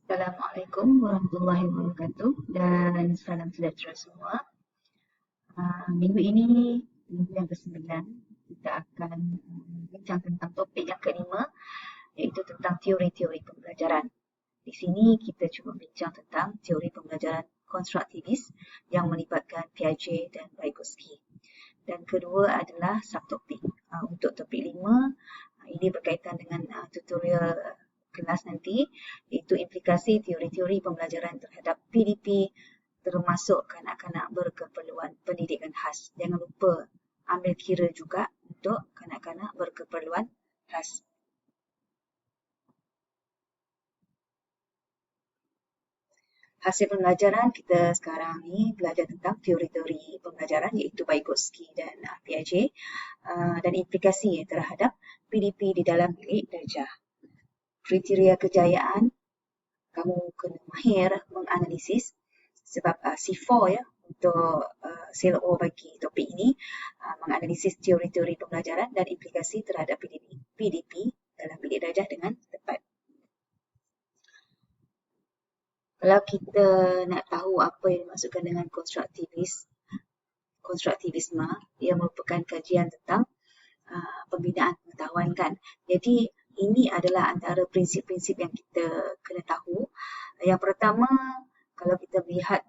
Assalamualaikum warahmatullahi wabarakatuh dan salam sejahtera semua. Minggu ini, minggu yang ke-9, kita akan bincang tentang topik yang kelima, iaitu tentang teori-teori pembelajaran. Di sini kita cuba bincang tentang teori pembelajaran konstruktivis yang melibatkan Piaget dan Vygotsky. Dan kedua adalah subtopik. Untuk topik 5, ini berkaitan dengan tutorial kelas nanti, iaitu implikasi teori-teori pembelajaran terhadap PDP termasuk kanak-kanak berkeperluan pendidikan khas. Jangan lupa ambil kira juga untuk kanak-kanak berkeperluan khas. Hasil pembelajaran kita sekarang ni belajar tentang teori-teori pembelajaran iaitu Vygotsky dan Piaget dan implikasi terhadap PDP di dalam bilik darjah. Kriteria kejayaan, kamu kena mahir menganalisis sebab C4 ya untuk CLO bagi topik ini, menganalisis teori-teori pembelajaran dan implikasi terhadap PDP dalam bilik darjah dengan tepat. Kalau kita nak tahu apa yang dimaksudkan dengan konstruktivisme, ia merupakan kajian tentang pembinaan pengetahuan kan. Jadi ini adalah antara prinsip-prinsip yang kita kena tahu. Yang pertama, kalau kita melihat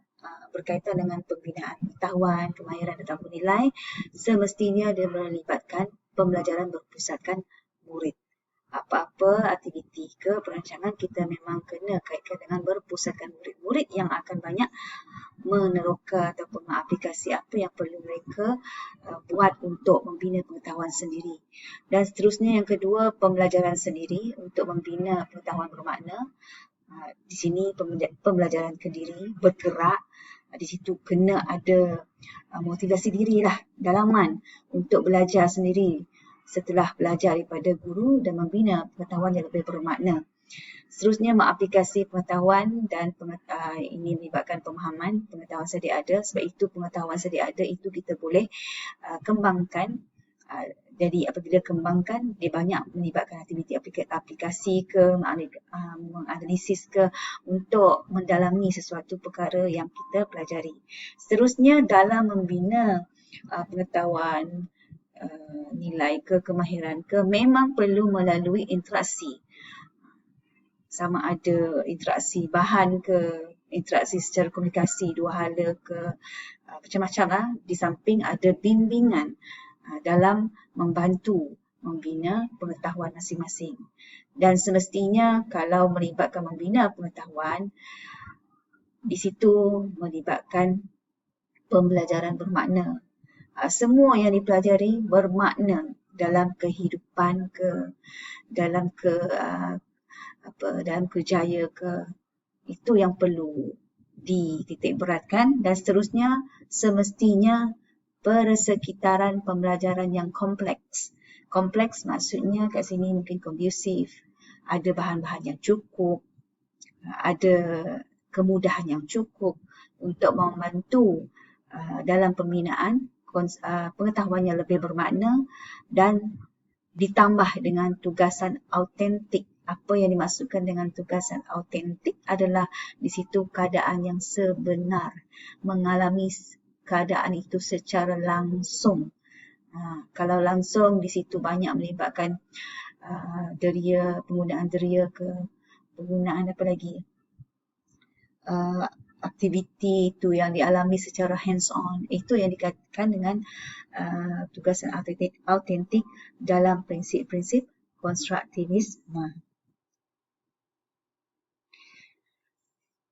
berkaitan dengan pembinaan pengetahuan, kemahiran atau nilai, semestinya dia melibatkan pembelajaran berpusatkan murid. Apa-apa aktiviti ke perancangan kita memang kena kaitkan dengan berpusatkan murid-murid yang akan banyak meneroka ataupun mengaplikasi apa yang perlu mereka buat untuk membina pengetahuan sendiri. Dan seterusnya yang kedua, pembelajaran sendiri untuk membina pengetahuan bermakna. Di sini pembelajaran kendiri, bergerak. Di situ kena ada motivasi dirilah, dalaman untuk belajar sendiri setelah belajar daripada guru dan membina pengetahuan yang lebih bermakna. Seterusnya mengaplikasi pengetahuan dan ini melibatkan pemahaman pengetahuan sedia ada. Sebab itu pengetahuan sedia ada itu kita boleh kembangkan. Jadi apabila kembangkan, dia banyak melibatkan aktiviti aplikasi ke, menganalisis ke untuk mendalami sesuatu perkara yang kita pelajari. Seterusnya dalam membina pengetahuan, nilai ke, kemahiran ke, memang perlu melalui interaksi. Sama ada interaksi bahan ke, interaksi secara komunikasi dua hala ke, macam-macam lah. Di samping ada bimbingan dalam membantu membina pengetahuan masing-masing. Dan semestinya kalau melibatkan membina pengetahuan, di situ melibatkan pembelajaran bermakna. Semua yang dipelajari bermakna dalam kehidupan ke, dalam dalam kerjaya ke, itu yang perlu dititik beratkan. Dan seterusnya semestinya persekitaran pembelajaran yang kompleks. Kompleks maksudnya kat sini mungkin kondusif, ada bahan-bahan yang cukup, ada kemudahan yang cukup untuk membantu dalam pembinaan pengetahuan yang lebih bermakna dan ditambah dengan tugasan autentik. Apa yang dimaksudkan dengan tugasan autentik adalah di situ keadaan yang sebenar, mengalami keadaan itu secara langsung. Kalau langsung di situ banyak melibatkan deria, penggunaan deria ke, penggunaan apa lagi, aktiviti itu yang dialami secara hands on, itu yang dikatakan dengan tugasan autentik dalam prinsip-prinsip konstruktivisme.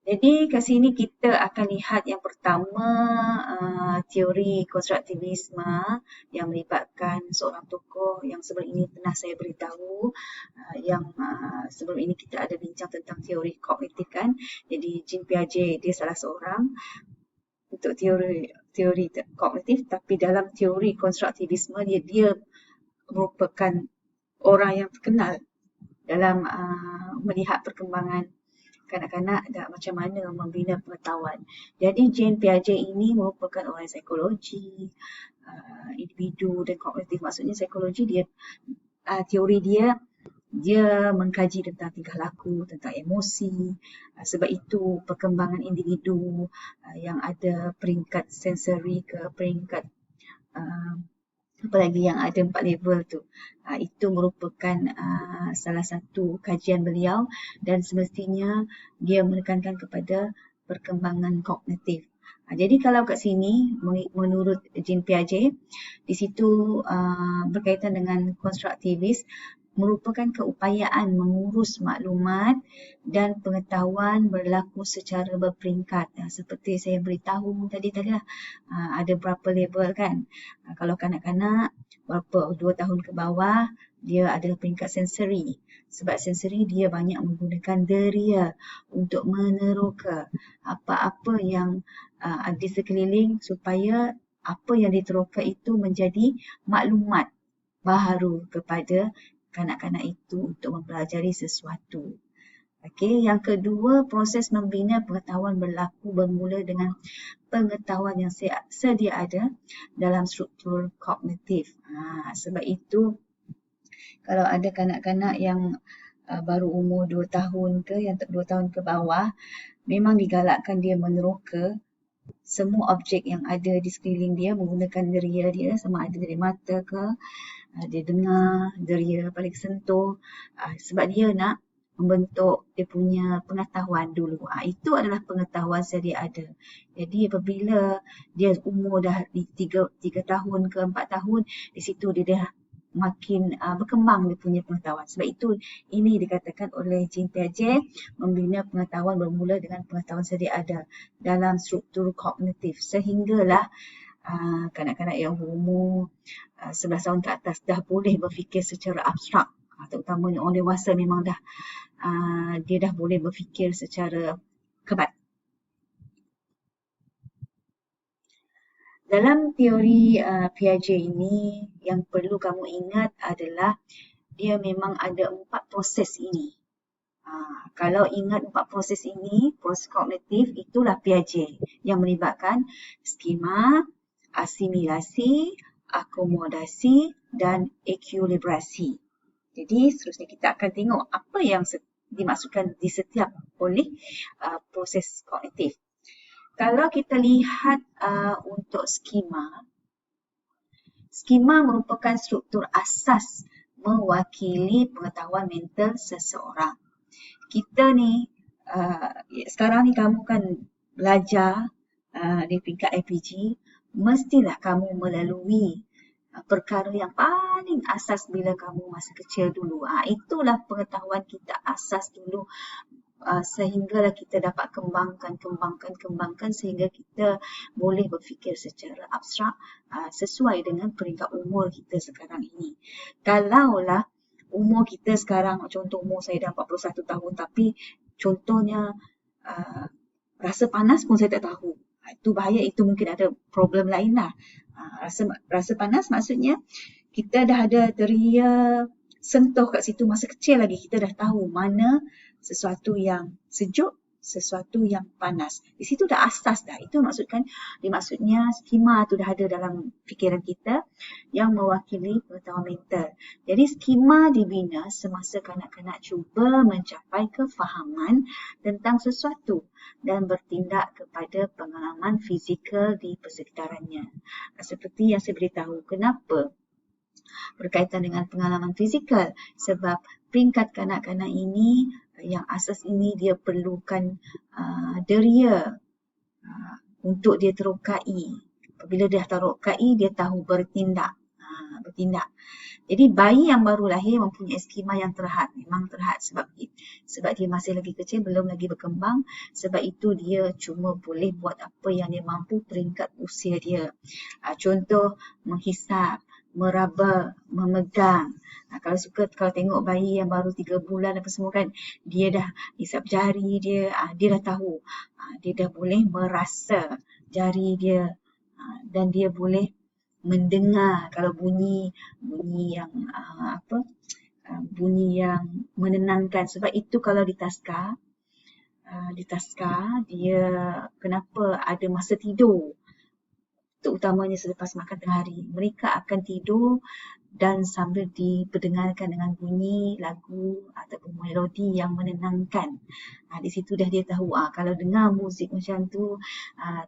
Jadi kat sini kita akan lihat yang pertama teori konstruktivisme yang melibatkan seorang tokoh yang sebelum ini pernah saya beritahu, yang sebelum ini kita ada bincang tentang teori kognitif kan. Jadi Jean Piaget dia salah seorang untuk teori kognitif, tapi dalam teori konstruktivisme dia merupakan orang yang terkenal dalam melihat perkembangan kanak-kanak dan macam mana membina pengetahuan. Jadi Jean Piaget ini merupakan orang psikologi, individu dan kognitif. Maksudnya psikologi dia, teori dia dia mengkaji tentang tingkah laku, tentang emosi. Sebab itu perkembangan individu yang ada peringkat sensori ke peringkat apa lagi yang ada 4 level tu. Itu merupakan salah satu kajian beliau dan semestinya dia menekankan kepada perkembangan kognitif. Jadi kalau kat sini menurut Jean Piaget, di situ berkaitan dengan konstruktivis merupakan keupayaan mengurus maklumat dan pengetahuan berlaku secara berperingkat. Seperti saya beritahu tadi lah, ada berapa level kan. Kalau kanak-kanak berapa 2 tahun ke bawah, dia adalah peringkat sensori. Sebab sensori dia banyak menggunakan deria untuk meneroka apa-apa yang ada di sekeliling supaya apa yang diteroka itu menjadi maklumat baharu kepada kanak-kanak itu untuk mempelajari sesuatu. Okey, yang kedua, proses membina pengetahuan berlaku bermula dengan pengetahuan yang sedia ada dalam struktur kognitif. Sebab itu, kalau ada kanak-kanak yang baru umur 2 tahun ke, yang 2 tahun ke bawah, memang digalakkan dia meneroka semua objek yang ada di sekeliling dia menggunakan deria dia, sama ada dari mata ke, dia dengar, deria balik sentuh, sebab dia nak membentuk dia punya pengetahuan dulu. Itu adalah pengetahuan sedia ada. Jadi apabila dia umur dah 3 tahun ke 4 tahun, di situ dia dah makin berkembang dia punya pengetahuan. Sebab itu ini dikatakan oleh Jean Piaget, membina pengetahuan bermula dengan pengetahuan sedia ada dalam struktur kognitif. Sehinggalah kanak-kanak yang berumur 11 tahun ke atas dah boleh berfikir secara abstrak, terutamanya orang dewasa memang dah dia dah boleh berfikir secara kebat. Dalam teori Piaget ini, yang perlu kamu ingat adalah dia memang ada 4 proses ini. Kalau ingat 4 proses ini, proses kognitif, itulah Piaget yang melibatkan skema, asimilasi, akomodasi dan ekuilibrasi. Jadi seterusnya kita akan tengok apa yang dimaksudkan di setiap oleh proses kognitif. Kalau kita lihat untuk skema, skema merupakan struktur asas mewakili pengetahuan mental seseorang. Kita ni, sekarang ni kamu kan belajar di tingkat LPG, mestilah kamu melalui perkara yang paling asas bila kamu masa kecil dulu. Itulah pengetahuan kita asas dulu, sehinggalah kita dapat kembangkan sehingga kita boleh berfikir secara abstrak sesuai dengan peringkat umur kita sekarang ini. Kalaulah umur kita sekarang, contoh umur saya dah 41 tahun tapi contohnya rasa panas pun saya tak tahu. Itu bahaya, itu mungkin ada problem lain lah. Rasa panas maksudnya kita dah ada deria sentuh kat situ masa kecil lagi, kita dah tahu mana sesuatu yang sejuk, sesuatu yang panas. Di situ dah asas dah. Itu dimaksudnya skema tu dah ada dalam fikiran kita yang mewakili pengetahuan mental. Jadi skema dibina semasa kanak-kanak cuba mencapai kefahaman tentang sesuatu dan bertindak kepada pengalaman fizikal di persekitarannya. Seperti yang saya beritahu, kenapa berkaitan dengan pengalaman fizikal? Sebab peringkat kanak-kanak ini, yang asas ini dia perlukan deria untuk dia terokai. Apabila dia terokai, dia tahu bertindak. Jadi bayi yang baru lahir mempunyai skema yang terhad. Memang terhad sebab dia masih lagi kecil, belum lagi berkembang. Sebab itu dia cuma boleh buat apa yang dia mampu peringkat usia dia. Contoh menghisap, meraba, memegang. Kalau tengok bayi yang baru 3 bulan apa semua kan, dia dah hisap jari dia, dia dah tahu. Dia dah boleh merasa jari dia dan dia boleh mendengar kalau bunyi yang bunyi yang menenangkan. Sebab itu kalau di taska dia kenapa ada masa tidur terutamanya selepas makan tengah hari. Mereka akan tidur dan sambil diperdengarkan dengan bunyi lagu ataupun melodi yang menenangkan. Di situ dah dia tahu kalau dengar muzik macam tu,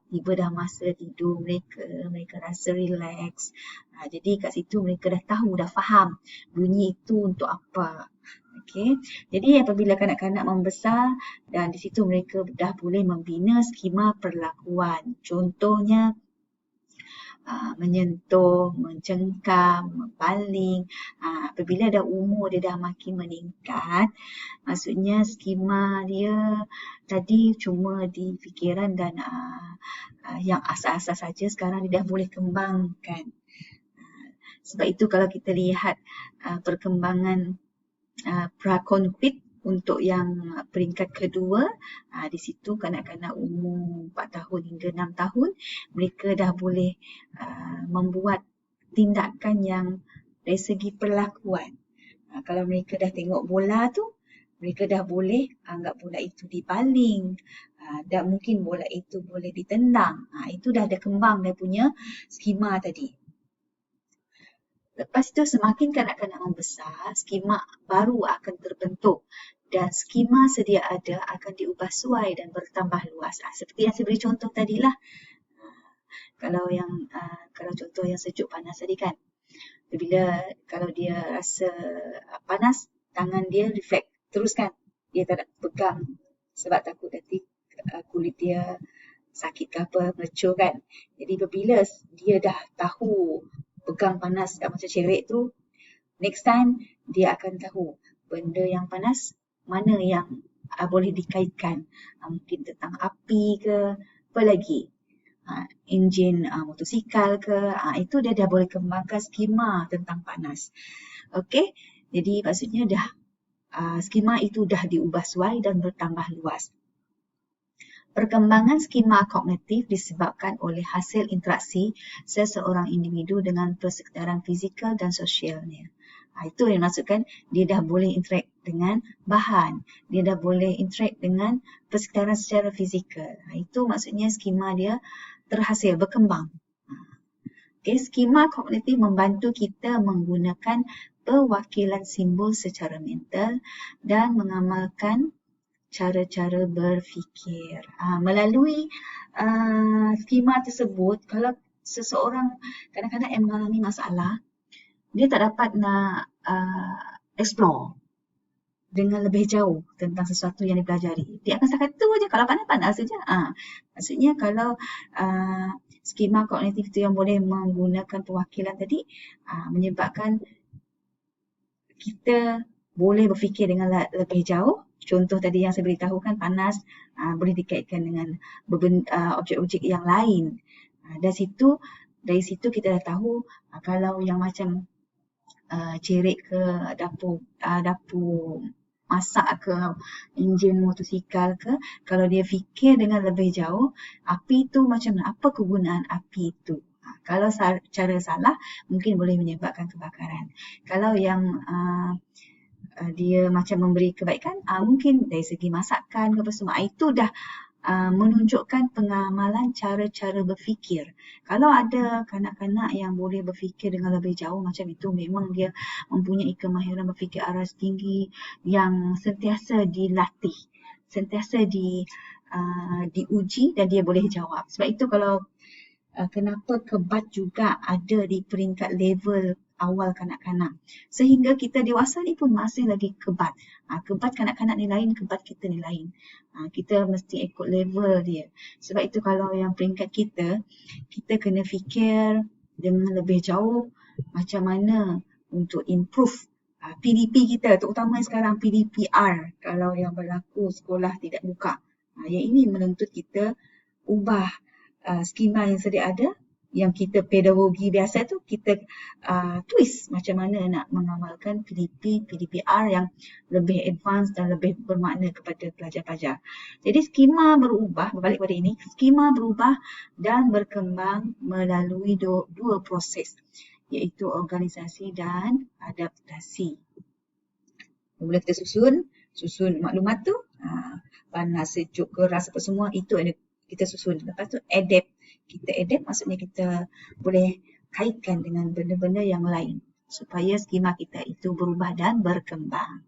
tiba dah masa tidur mereka rasa relax. Jadi kat situ mereka dah tahu, dah faham bunyi itu untuk apa. Okey. Jadi apabila kanak-kanak membesar dan di situ mereka dah boleh membina skema perlakuan. Contohnya menyentuh, mencengkam, membaling. Apabila dah umur dia dah makin meningkat, maksudnya skema dia tadi cuma di fikiran dan yang asas-asas saja, sekarang dia dah boleh kembangkan. Sebab itu kalau kita lihat perkembangan prakonflik untuk yang peringkat kedua, di situ kanak-kanak umur 4 tahun hingga 6 tahun, mereka dah boleh membuat tindakan yang dari segi perlakuan. Kalau mereka dah tengok bola tu, mereka dah boleh anggap bola itu dibaling, dan mungkin bola itu boleh ditendang. Itu dah ada kembang dia punya skema tadi. Lepas itu semakin kanak-kanak membesar, skema baru akan terbentuk dan skema sedia ada akan diubah suai dan bertambah luas. Seperti yang saya beri contoh tadilah. Kalau contoh yang sejuk panas tadi kan. Bila kalau dia rasa panas, tangan dia refleks teruskan. Dia tak nak pegang sebab takut nanti kulit dia sakit ke apa, melecur kan. Jadi bila dia dah tahu pegang panas tak macam cerit tu, next time dia akan tahu benda yang panas mana yang boleh dikaitkan. Mungkin tentang api ke, apa lagi, enjin motosikal ke, itu dia dah boleh kembangkan skema tentang panas. Okey, jadi maksudnya dah skema itu dah diubah suai dan bertambah luas. Perkembangan skema kognitif disebabkan oleh hasil interaksi seseorang individu dengan persekitaran fizikal dan sosialnya. Itu yang maksudkan dia dah boleh interact dengan bahan, dia dah boleh interact dengan persekitaran secara fizikal. Itu maksudnya skema dia terhasil, berkembang. Okay, skema kognitif membantu kita menggunakan perwakilan simbol secara mental dan mengamalkan cara-cara berfikir. Melalui skema tersebut, kalau seseorang kadang-kadang yang mengalami masalah, dia tak dapat nak explore dengan lebih jauh tentang sesuatu yang dipelajari. Dia akan setakat tu je, kalau pandai-pandai saja. Maksudnya kalau skema kognitif tu yang boleh menggunakan perwakilan tadi, menyebabkan kita boleh berfikir dengan lebih jauh. Contoh tadi yang saya beritahu kan, panas boleh dikaitkan dengan objek-objek yang lain. Dari situ kita dah tahu kalau yang macam cerit ke dapur masak ke, enjin motosikal ke, kalau dia fikir dengan lebih jauh, api tu macam mana, apa kegunaan api itu. Kalau cara salah, mungkin boleh menyebabkan kebakaran. Kalau yang dia macam memberi kebaikan, mungkin dari segi masakan ke apa semua, itu dah menunjukkan pengamalan cara-cara berfikir. Kalau ada kanak-kanak yang boleh berfikir dengan lebih jauh macam itu, memang dia mempunyai kemahiran berfikir aras tinggi yang sentiasa dilatih, sentiasa diuji dan dia boleh jawab. Sebab itu kalau kenapa kebat juga ada di peringkat level awal kanak-kanak. Sehingga kita dewasa ni pun masih lagi kebat. Kebat kanak-kanak ni lain, kebat kita ni lain. Kita mesti ikut level dia. Sebab itu kalau yang peringkat kita kena fikir dengan lebih jauh macam mana untuk improve PDP kita, terutama sekarang PDPR kalau yang berlaku sekolah tidak buka. Yang ini menuntut kita ubah skema yang sedia ada, yang kita pedagogi biasa tu, kita twist macam mana nak mengamalkan PDPR yang lebih advance dan lebih bermakna kepada pelajar-pelajar. Jadi skema berubah, berbalik pada ini, skema berubah dan berkembang melalui dua proses, iaitu organisasi dan adaptasi. Mula kita susun maklumat tu, panas, sejuk, keras apa semua, itu kita susun. Lepas tu adapt, kita adapt maksudnya kita boleh kaitkan dengan benda-benda yang lain supaya skema kita itu berubah dan berkembang.